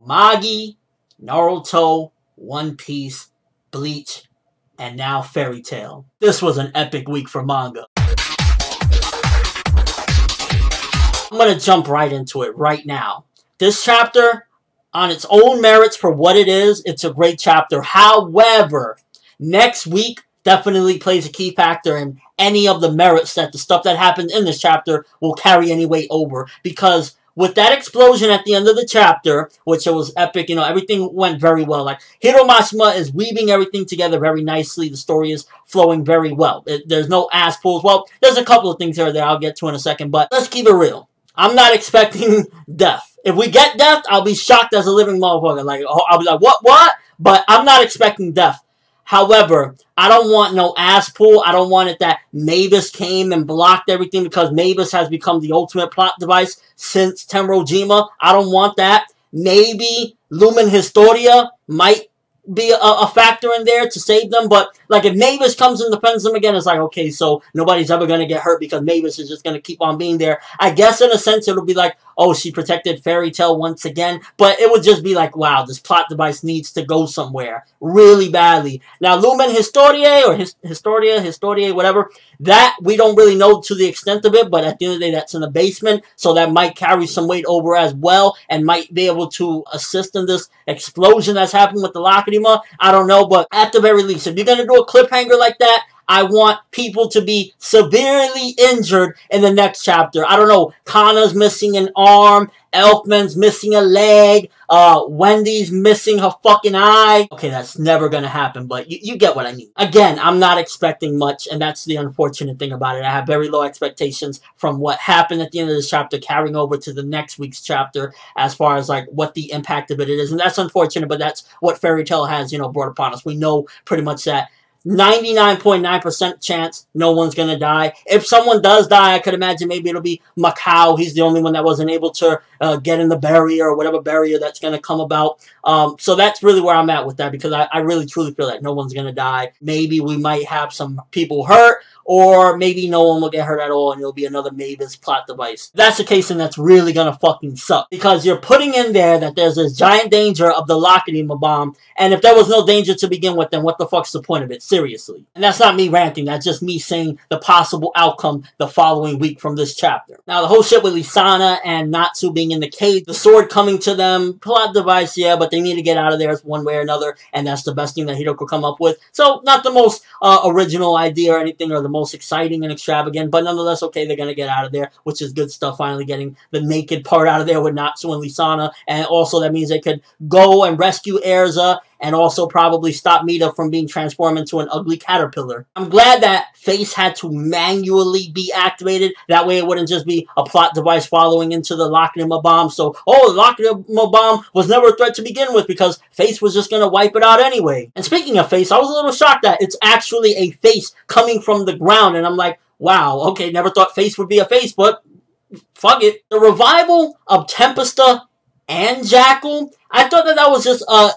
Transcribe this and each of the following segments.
Magi, Naruto, One Piece, Bleach, and now Fairy Tail. This was an epic week for manga. I'm gonna jump right into it right now. This chapter, on its own merits for what it is, it's a great chapter. However, next week definitely plays a key factor in any of the merits that the stuff that happened in this chapter will carry any weight over. Because with that explosion at the end of the chapter, which it was epic, everything went very well. Like, Hiro Mashima is weaving everything together very nicely. The story is flowing very well. There's no ass pulls. Well, there's a couple of things here that I'll get to in a second, but let's keep it real. I'm not expecting death. If we get death, I'll be shocked as a living motherfucker. Like, I'll be like, what? But I'm not expecting death. However, I don't want no ass pull. I don't want it that Mavis came and blocked everything, because Mavis has become the ultimate plot device since Tenrojima. I don't want that. Maybe Lumen Historia might be a factor in there to save them, but like, if Mavis comes and defends them again, it's like, okay, so nobody's ever going to get hurt because Mavis is just going to keep on being there. I guess in a sense it'll be like, oh, she protected Fairy Tail once again, but it would just be like, wow, this plot device needs to go somewhere really badly. Now, Lumen Historia, or Historia, whatever, that we don't really know to the extent of it, but at the end of the day, that's in the basement, so that might carry some weight over as well, and might be able to assist in this explosion that's happening with the Lacrima. I don't know, but at the very least, if you're going to do a cliffhanger like that, I want people to be severely injured in the next chapter. I don't know, Kana's missing an arm, Elfman's missing a leg, Wendy's missing her fucking eye. Okay, that's never gonna happen, but you get what I mean. Again, I'm not expecting much, and that's the unfortunate thing about it. I have very low expectations from what happened at the end of this chapter carrying over to the next week's chapter, as far as like what the impact of it is. And that's unfortunate, but that's what Fairy Tail has, brought upon us. We know pretty much that 99.9% chance no one's gonna die. If someone does die, I could imagine maybe it'll be Macau. He's the only one that wasn't able to get in the barrier, or whatever barrier that's gonna come about. So that's really where I'm at with that, because I really truly feel like no one's gonna die. Maybe we might have some people hurt, or maybe no one will get hurt at all, and it'll be another Mavis plot device. If that's the case, then that's really gonna fucking suck, because you're putting in there that there's this giant danger of the Lacrima bomb, and if there was no danger to begin with, then what the fuck's the point of it? Seriously. And that's not me ranting, that's just me saying the possible outcome the following week from this chapter. Now, the whole shit with Lisana and Natsu being in the cave, the sword coming to them, plot device, yeah, but they need to get out of there one way or another, and that's the best thing that Hiro could come up with. So, not the most original idea or anything, or the most exciting and extravagant, but nonetheless, okay, they're gonna get out of there, which is good stuff, finally getting the naked part out of there with Natsu and Lisana, and also that means they could go and rescue Erza, and also probably stop Mita from being transformed into an ugly caterpillar. I'm glad that Face had to manually be activated. That way it wouldn't just be a plot device following into the Lacrima bomb. So, oh, the Lacrima bomb was never a threat to begin with, because Face was just going to wipe it out anyway. And speaking of Face, I was a little shocked that it's actually a face coming from the ground. And I'm like, wow, okay, never thought Face would be a face, but fuck it. The revival of Tempesta and Jackal, I thought that was just a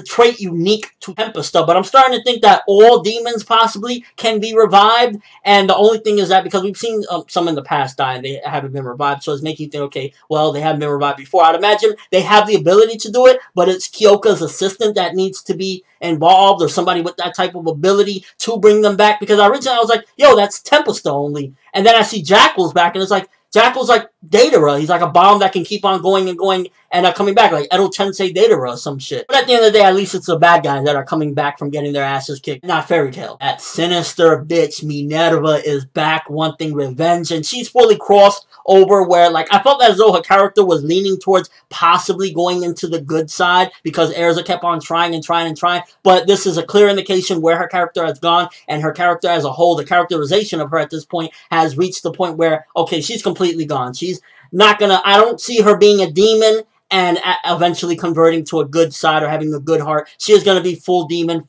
trait unique to Tempesta, but I'm starting to think that all demons possibly can be revived, and the only thing is that because we've seen some in the past die and they haven't been revived, so it's making you think, okay, well, they haven't been revived before. I'd imagine they have the ability to do it, but it's Kyoka's assistant that needs to be involved, or somebody with that type of ability to bring them back, because originally I was like, yo, that's Tempesta only, and then I see Jackal's back, and it's like, Jackal's like Datara. He's like a bomb that can keep on going and going and coming back, like Edo Tensei Datara or some shit. But at the end of the day, at least it's the bad guys that are coming back from getting their asses kicked, not Fairy Tail. That sinister bitch Minerva is back wanting revenge, and she's fully crossed over where, like, I felt as though her character was leaning towards possibly going into the good side, because Erza kept on trying and trying and trying, but this is a clear indication where her character has gone, and her character as a whole, the characterization of her at this point has reached the point where, okay, she's completely gone. She's not gonna, I don't see her being a demon and eventually converting to a good side or having a good heart. She is going to be full demon,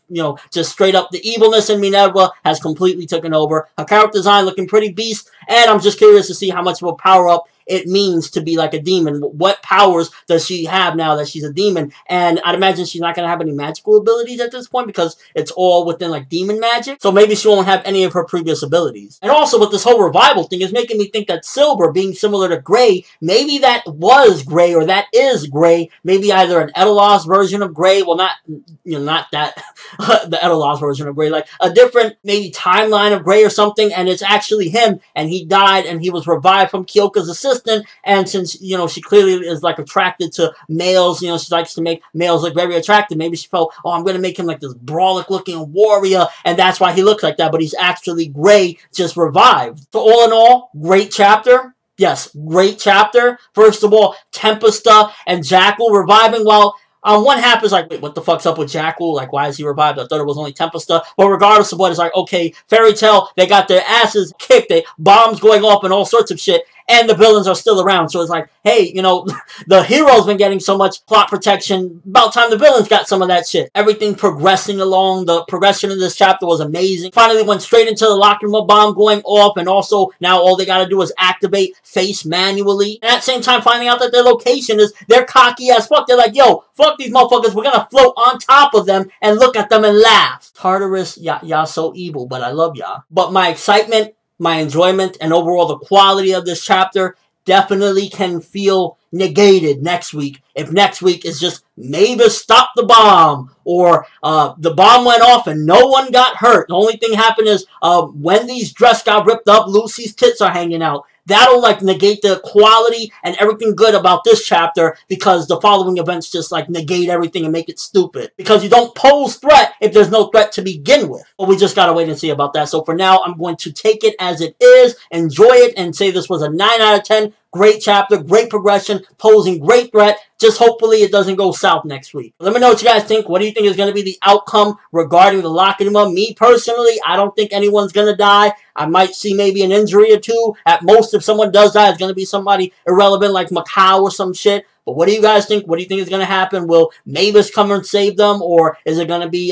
just straight up. The evilness in Minerva has completely taken over. Her character design looking pretty beast, and I'm just curious to see how much of a power-up it means to be like a demon. What powers does she have now that she's a demon? And I'd imagine she's not going to have any magical abilities at this point because it's all within like demon magic. So maybe she won't have any of her previous abilities. And also with this whole revival thing is making me think that Silver being similar to Gray, maybe that was Gray or that is Gray. Maybe either an Etelos version of Gray. Well, not, you know, not that, the Etelos version of Gray. Like a different maybe timeline of Gray or something. And it's actually him. And he died and he was revived from Kyoka's assistant. And since, you know, she clearly is like attracted to males, you know, she likes to make males look very attractive. Maybe she felt, oh, I'm going to make him like this brawlic looking warrior. And that's why he looks like that. But he's actually Gray, just revived. So all in all, great chapter. Yes, great chapter. First of all, Tempesta and Jackal reviving while on one half is like, wait, what the fuck's up with Jackal? Like, why is he revived? I thought it was only Tempesta. But regardless of what, it's like, okay, Fairy Tail, they got their asses kicked. They bombs going off and all sorts of shit. And the villains are still around. So it's like, hey, you know, the hero's been getting so much plot protection. About time the villains got some of that shit. Everything progressing along. The progression in this chapter was amazing. Finally went straight into the Lacrima bomb going off. And also, now all they gotta do is activate Face manually. And at the same time, finding out that their location is, they're cocky as fuck. They're like, yo, fuck these motherfuckers. We're gonna float on top of them and look at them and laugh. Tartarus, y'all so evil, but I love y'all. But my excitement, my enjoyment, and overall the quality of this chapter definitely can feel negated next week. If next week is just Mavis stopped the bomb, or the bomb went off and no one got hurt. The only thing happened is Wendy's dress got ripped up, Lucy's tits are hanging out. That'll like negate the quality and everything good about this chapter because the following events just like negate everything and make it stupid. Because you don't pose threat if there's no threat to begin with. But we just gotta wait and see about that. So for now, I'm going to take it as it is, enjoy it, and say this was a 9 out of 10. Great chapter, great progression, posing great threat. Just hopefully it doesn't go south next week. Let me know what you guys think. What do you think is going to be the outcome regarding the Lacrima? Me personally, I don't think anyone's going to die. I might see maybe an injury or two. At most, if someone does die, it's going to be somebody irrelevant like Macau or some shit. But what do you guys think? What do you think is going to happen? Will Mavis come and save them? Or is it going to be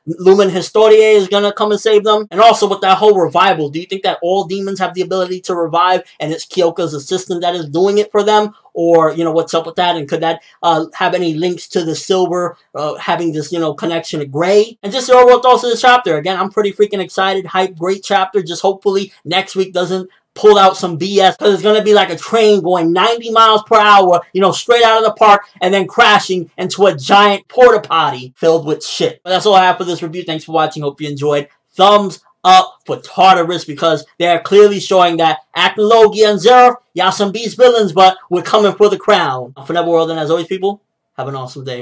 Lumen Historia is going to come and save them? And also with that whole revival, do you think that all demons have the ability to revive and it's Kyoka's assistant that is doing it for them? Or, you know, what's up with that? And could that have any links to the Silver having this, you know, connection to Gray? And just your overall thoughts of this chapter. Again, I'm pretty freaking excited. Hype, great chapter. Just hopefully next week doesn't pull out some BS, because it's going to be like a train going 90 miles per hour, you know, straight out of the park and then crashing into a giant porta potty filled with shit. But that's all I have for this review. Thanks for watching. Hope you enjoyed. Thumbs up for Tartarus, because they are clearly showing that Acnologia and Zeref, y'all some beast villains, but we're coming for the crown. For Neverworld, and as always, people, have an awesome day.